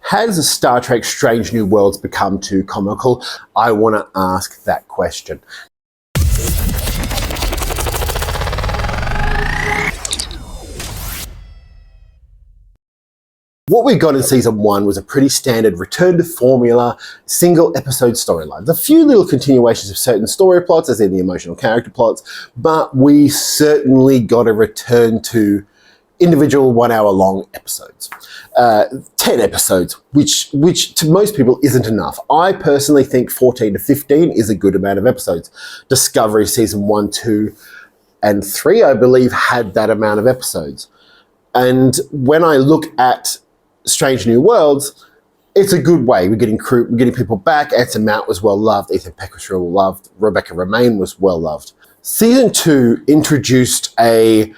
Has Star Trek Strange New Worlds become too comical? I want to ask that question. What we got in season 1 was a pretty standard return to formula, single episode storylines. A few little continuations of certain story plots, as in the emotional character plots, but we certainly got a return to individual 1 hour long episodes. 10 episodes, which to most people isn't enough. I personally think 14 to 15 is a good amount of episodes. Discovery season 1, 2, and 3, I believe, had that amount of episodes. And when I look at Strange New Worlds, it's a good way. We're getting people back. Anson Mount was well loved. Ethan Peck was well loved. Rebecca Romaine was well loved. Season 2 introduced a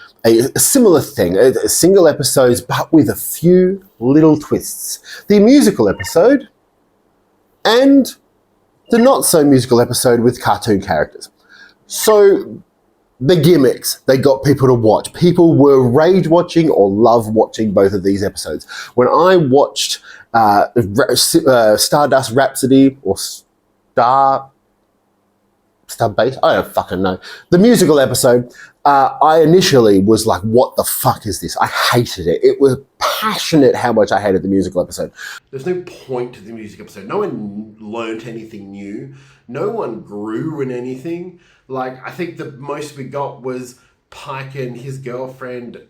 similar thing, a single episodes, but with a few little twists. The musical episode and the not so musical episode with cartoon characters. So the gimmicks, they got people to watch. People were rage watching or love watching both of these episodes. When I watched Stardust Rhapsody or Starbase, I don't fucking know, the musical episode, I initially was like, what the fuck is this? I hated it. It was passionate how much I hated the musical episode. There's no point to the music episode. No one learned anything new. No one grew in anything. Like, I think the most we got was Pike and his girlfriend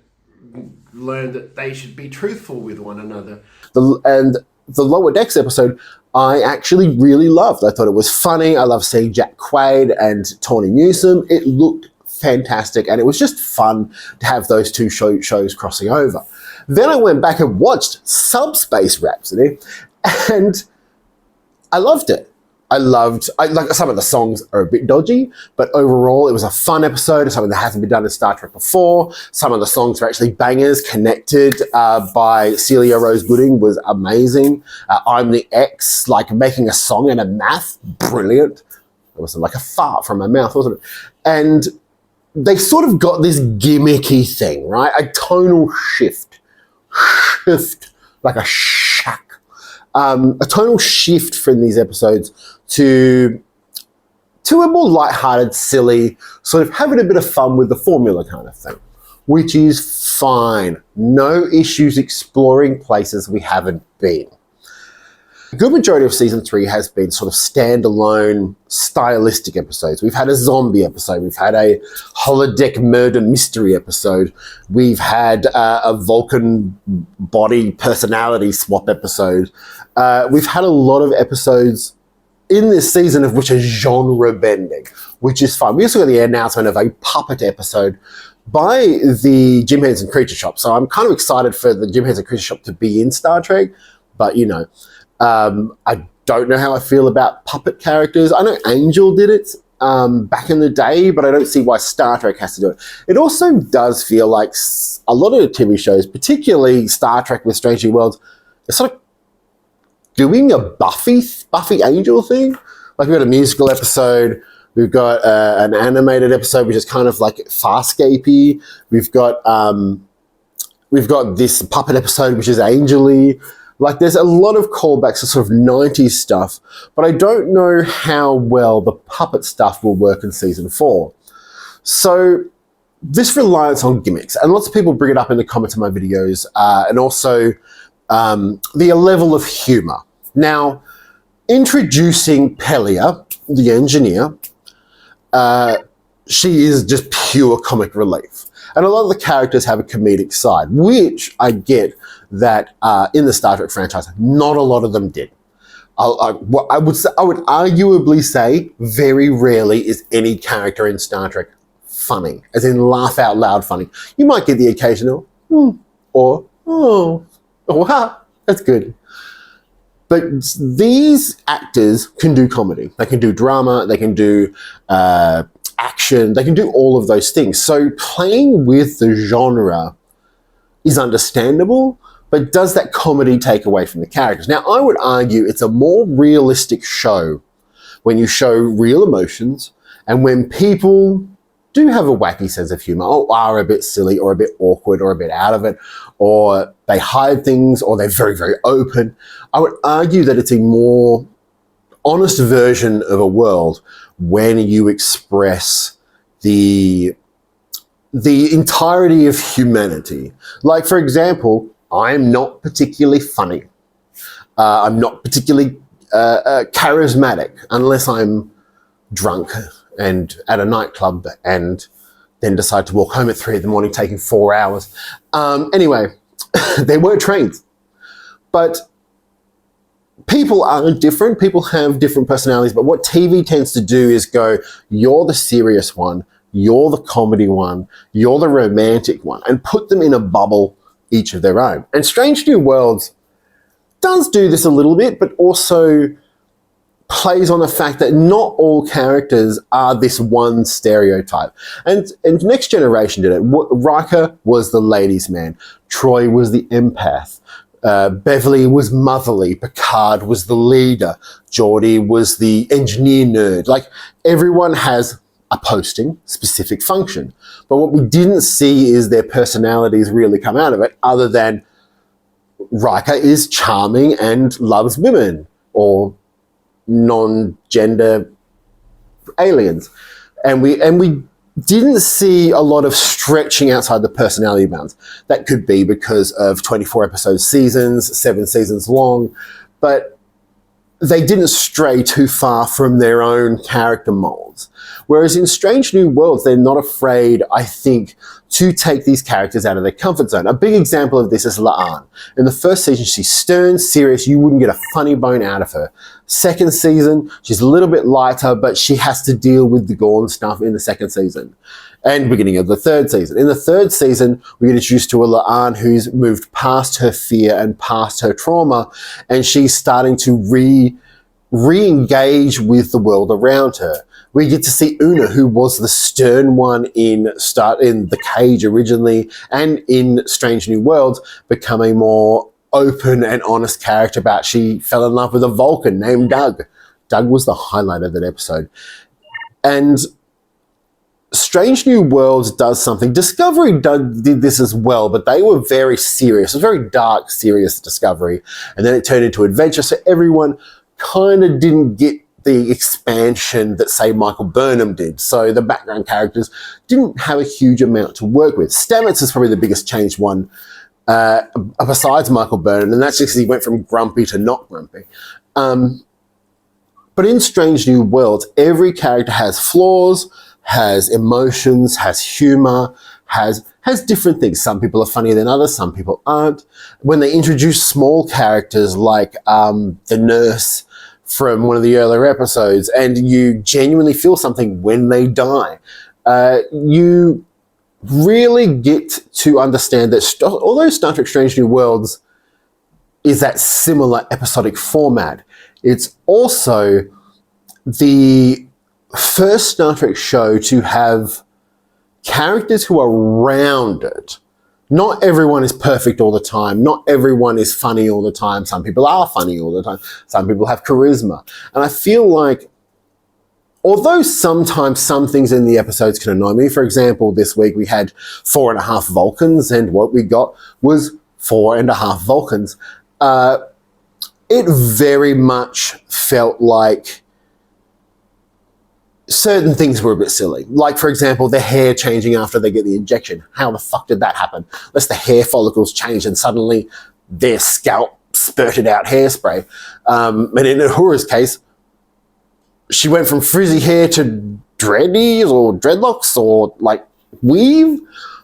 learned that they should be truthful with one another. And the Lower Decks episode, I actually really loved. I thought it was funny. I love seeing Jack Quaid and Tawny Newsome. It looked fantastic, and it was just fun to have those two shows crossing over. Then I went back and watched Subspace Rhapsody, and I loved it. Like some of the songs are a bit dodgy, but overall it was a fun episode of something that hasn't been done in Star Trek before. Some of the songs are actually bangers. Connected by Celia Rose Gooding was amazing. I'm the X, like making a song and a math, brilliant. It was like a fart from my mouth, wasn't it? And they sort of got this gimmicky thing, right? A tonal shift, like a shack. A tonal shift from these episodes to a more lighthearted, silly, sort of having a bit of fun with the formula kind of thing, which is fine. No issues exploring places we haven't been. A good majority of season 3 has been sort of standalone, stylistic episodes. We've had a zombie episode. We've had a holodeck murder mystery episode. We've had a Vulcan body personality swap episode. We've had a lot of episodes in this season of which are genre bending, which is fun. We also got the announcement of a puppet episode by the Jim Henson Creature Shop. So I'm kind of excited for the Jim Henson Creature Shop to be in Star Trek, but you know, I don't know how I feel about puppet characters. I know Angel did it back in the day, but I don't see why Star Trek has to do it. It also does feel like a lot of the TV shows, particularly Star Trek with Strange New Worlds, are sort of doing a Buffy Angel thing. Like we've got a musical episode, we've got an animated episode which is kind of like Farscapey. We've got this puppet episode which is Angel-y. Like there's a lot of callbacks to sort of 90s stuff, but I don't know how well the puppet stuff will work in season 4. So this reliance on gimmicks, and lots of people bring it up in the comments of my videos, and also the level of humor. Now, introducing Pelia, the engineer, she is just pure comic relief. And a lot of the characters have a comedic side, which I get that in the Star Trek franchise, not a lot of them did. I would arguably say very rarely is any character in Star Trek funny, as in laugh out loud funny. You might get the occasional, or, oh, ha, that's good. But these actors can do comedy. They can do drama. They can do action. They can do all of those things. So playing with the genre is understandable, but does that comedy take away from the characters? Now, I would argue it's a more realistic show when you show real emotions and when people do have a wacky sense of humor, or are a bit silly, or a bit awkward, or a bit out of it, or they hide things, or they're very, very open. I would argue that it's a more honest version of a world when you express the entirety of humanity. Like, for example, I'm not particularly funny. I'm not particularly charismatic unless I'm drunk and at a nightclub and then decide to walk home at 3 a.m, taking 4 hours. Anyway, there were trains. But people are different. People have different personalities. But what TV tends to do is go, you're the serious one, you're the comedy one, you're the romantic one, and put them in a bubble, each of their own. And Strange New Worlds does do this a little bit, but also plays on the fact that not all characters are this one stereotype. And Next Generation did it. Riker was the ladies' man. Troy was the empath. Beverly was motherly. Picard was the leader. Geordi was the engineer nerd. Like, everyone has a posting specific function. But what we didn't see is their personalities really come out of it, other than Riker is charming and loves women, or non-gender aliens. And we didn't see a lot of stretching outside the personality bounds. That could be because of 24 episode seasons, 7 seasons long, but they didn't stray too far from their own character molds. Whereas in Strange New Worlds, they're not afraid, I think, to take these characters out of their comfort zone. A big example of this is La'an. In the first season, she's stern, serious, you wouldn't get a funny bone out of her. Second season, she's a little bit lighter, but she has to deal with the Gorn stuff in the second season. And beginning of the third season. In the third season, we get introduced to a La'an who's moved past her fear and past her trauma, and she's starting to re-engage with the world around her. We get to see Una, who was the stern one in The Cage originally, and in Strange New Worlds, become a more open and honest character about she fell in love with a Vulcan named Doug. Doug was the highlight of that episode. And Strange New Worlds does something. Discovery did this as well, but they were very serious. It was very dark, serious Discovery. And then it turned into adventure, so everyone kind of didn't get the expansion that, say, Michael Burnham did. So the background characters didn't have a huge amount to work with. Stamets is probably the biggest changed one besides Michael Burnham, and that's just because he went from grumpy to not grumpy. But in Strange New Worlds, every character has flaws, has emotions, has humor, has different things. Some people are funnier than others, some people aren't. When they introduce small characters like the nurse from one of the earlier episodes, and you genuinely feel something when they die, you really get to understand that although Star Trek Strange New Worlds is that similar episodic format, it's also the first Star Trek show to have characters who are rounded. Not everyone is perfect all the time. Not everyone is funny all the time. Some people are funny all the time. Some people have charisma. And I feel like, although sometimes some things in the episodes can annoy me, for example, this week we had 4.5 Vulcans, and what we got was 4.5 Vulcans. It very much felt like certain things were a bit silly. Like, for example, the hair changing after they get the injection. How the fuck did that happen? Unless the hair follicles changed and suddenly their scalp spurted out hairspray. And in Uhura's case, she went from frizzy hair to dreadies or dreadlocks or, like, weave.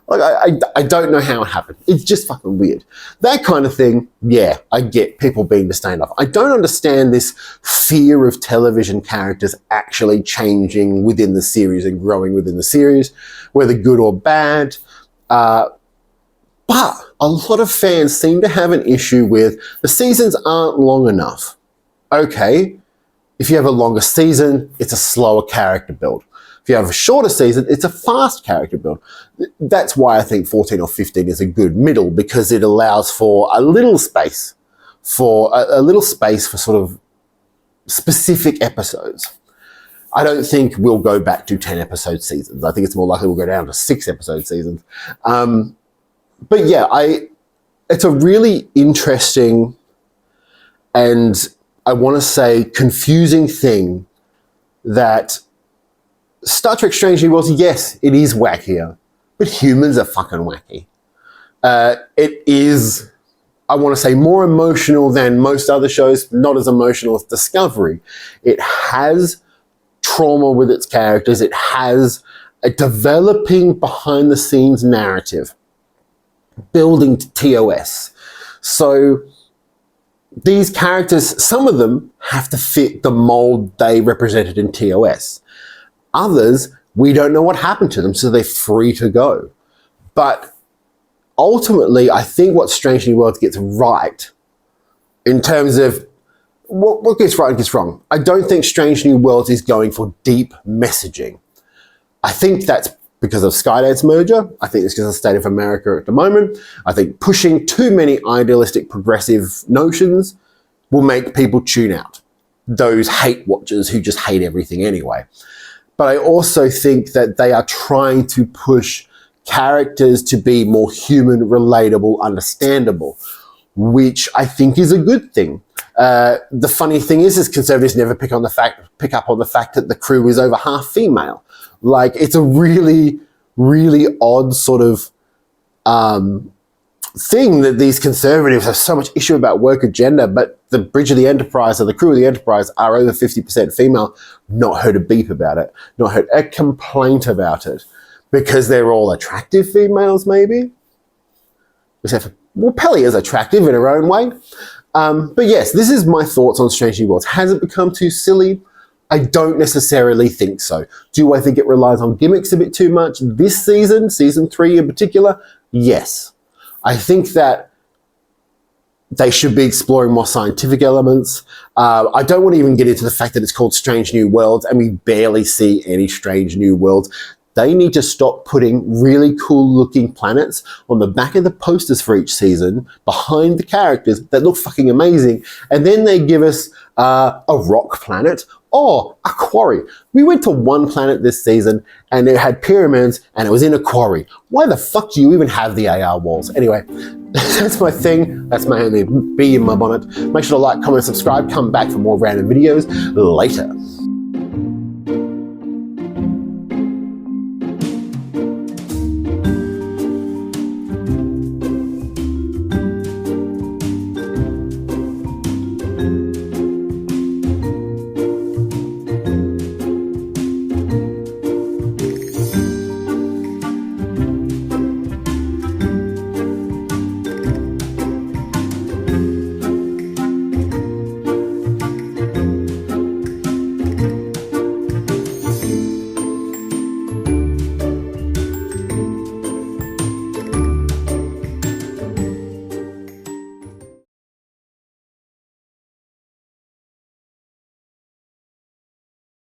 Like, I don't know how it happened. It's just fucking weird. That kind of thing, yeah, I get people being disdained of. I don't understand this fear of television characters actually changing within the series and growing within the series, whether good or bad. But a lot of fans seem to have an issue with the seasons aren't long enough. Okay, if you have a longer season, it's a slower character build. If you have a shorter season, it's a fast character build. That's why I think 14 or 15 is a good middle, because it allows for a little space for sort of specific episodes. I don't think we'll go back to 10 episode seasons. I think it's more likely we'll go down to 6 episode seasons. But yeah, it's a really interesting and I want to say confusing thing that Star Trek Strange New Worlds, yes, it is wackier, but humans are fucking wacky. It is, I want to say, more emotional than most other shows, not as emotional as Discovery. It has trauma with its characters. It has a developing behind the scenes narrative, building to TOS. So these characters, some of them have to fit the mold they represented in TOS. Others, we don't know what happened to them, so they're free to go. But ultimately, I think what Strange New Worlds gets right in terms of what gets right and gets wrong. I don't think Strange New Worlds is going for deep messaging. I think that's because of Skydance merger. I think it's because of the state of America at the moment. I think pushing too many idealistic progressive notions will make people tune out. Those hate watchers who just hate everything anyway. But I also think that they are trying to push characters to be more human, relatable, understandable, which I think is a good thing. The funny thing is conservatives never pick up on the fact that the crew is over half female. Like, it's a really, really odd sort of thing that these conservatives have so much issue about woke agenda, but the bridge of the Enterprise or the crew of the Enterprise are over 50% female. Not heard a beep about it. Not heard a complaint about it. Because they're all attractive females, maybe? Except for, well, Pelly is attractive in her own way. But yes, this is my thoughts on Strange New Worlds. Has it become too silly? I don't necessarily think so. Do I think it relies on gimmicks a bit too much this season, season 3 in particular? Yes. I think that they should be exploring more scientific elements. I don't want to even get into the fact that it's called Strange New Worlds and we barely see any Strange New Worlds. They need to stop putting really cool looking planets on the back of the posters for each season behind the characters that look fucking amazing. And then they give us a rock planet or a quarry. We went to one planet this season and it had pyramids and it was in a quarry. Why the fuck do you even have the AR walls? Anyway, that's my thing. That's my only bee in my bonnet. Make sure to like, comment, subscribe. Come back for more random videos later.